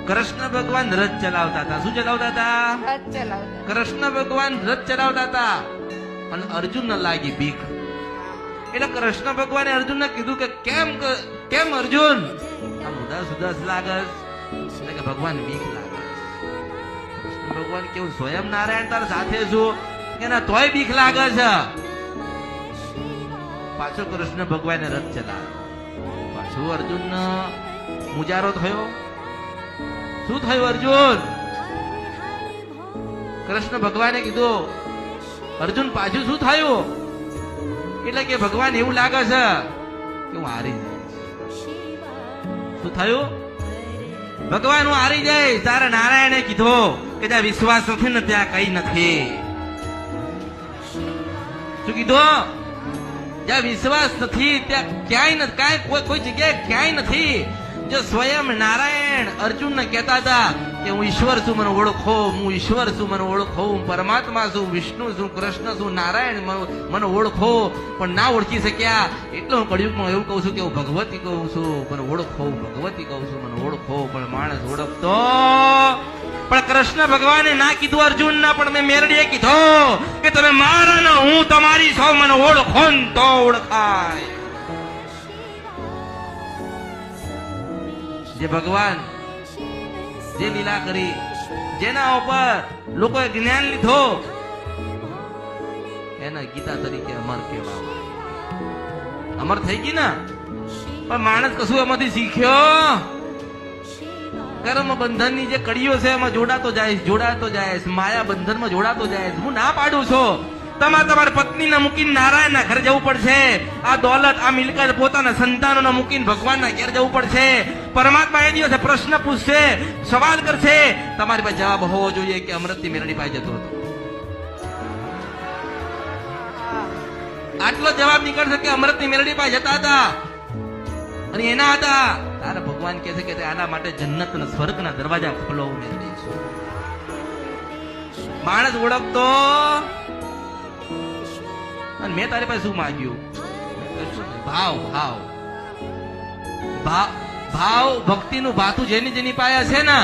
કૃષ્ણ ભગવાન રથ ચલાવતા હતા. શું ચલાવતા હતા? રથ ચલાવતા. કૃષ્ણ ભગવાન રથ ચલાવતા હતા અને અર્જુન ને લાગી બીક. એટલે કૃષ્ણ ભગવાને અર્જુન ને કીધું કે કેમ અર્જુન આમ ઉદાસ ઉદાસ લાગસ? એટલે કે ભગવાન બીક લાગે. કૃષ્ણ ભગવાન કેવું સ્વયં નારાયણ તાર સાથે છું કે ના તોય બીક લાગે છે. પાછો કૃષ્ણ ભગવાને રથ ચલાવ્યો. પાછું અર્જુન મુજારો થયો. શું થયું અર્જુન? કૃષ્ણ ભગવાને કીધું અર્જુન પાછું શું થયું? એટલે કે ભગવાન એવું લાગે છે કે હું હારી જઈશ. શું થયું? ભગવાન હું હારી જઈશ. તારા નારાયણે કીધું કે જ્યાં વિશ્વાસ નથી ને ત્યાં કઈ નથી. શું કીધું? જ્યાં વિશ્વાસ નથી ત્યાં ક્યાંય નથી, કોઈ જગ્યાએ ક્યાંય નથી. જો સ્વયં નારાયણ અર્જુન ને કહેતા હતા કે હું ઈશ્વર છું મને ઓળખો, હું ઈશ્વર છું મને ઓળખો, હું પરમાત્મા છું, વિષ્ણુ છું, કૃષ્ણ છું, નારાયણ મને ઓળખો, પણ ના ઓળખી શક્યા. એટલે હું કળિયુગમાં એવું કહું છું કે હું ભગવતી કહું છું મને ઓળખો, હું ભગવતી કહું છું મને ઓળખો, પણ માણસ ઓળખતો. પણ કૃષ્ણ ભગવાને ના કીધું અર્જુન ના, પણ મેં મેરડીએ કીધું કે તમે મારા ને હું તમારી છો, મને ઓળખો ને તો ઓળખાય. જે ભગવાન જે લીલા કરી, જેના ઉપર લોકોએ જ્ઞાન લીધો, એના ગીતા તરીકે અમર કહેવામાં. અમર થઈ ગઈ ને. પણ માણસ કશું એમાંથી શીખ્યો? કર્મ બંધન ની જે કડીઓ છે એમાં જોડાતો જાય, માયા બંધન માં જોડાતો જાય. હું ના પાડું છું તમારી પત્નીને મૂકીને નારાયણના ઘરે જવું પડશે. આ દોલત આ મિલકત પોતાના સંતાનોને મૂકીને ભગવાનના ઘેર જવું પડશે. પરમાત્મા એ દિવસે પ્રશ્ન પૂછશે, સવાલ કરશે. તમારી પાસે જવાબ હોવો જોઈએ કે અમૃતની મેરડી પાસે જતો હતો. આટલો જવાબ નીકળશે કે અમૃતની મેરડી પાસે જતા હતા અને એના હતા. તારા ભગવાન કહે છે કે આના માટે જન્નત અને સ્વર્ગના દરવાજા ખોલો મેં દઈશું. માણસ ઓળખતો અને મેં તારી પાસે શું માંગ્યું? ભાવ ભાવ ભાવ ભક્તિનું ભાતું જેની પાસે છે ને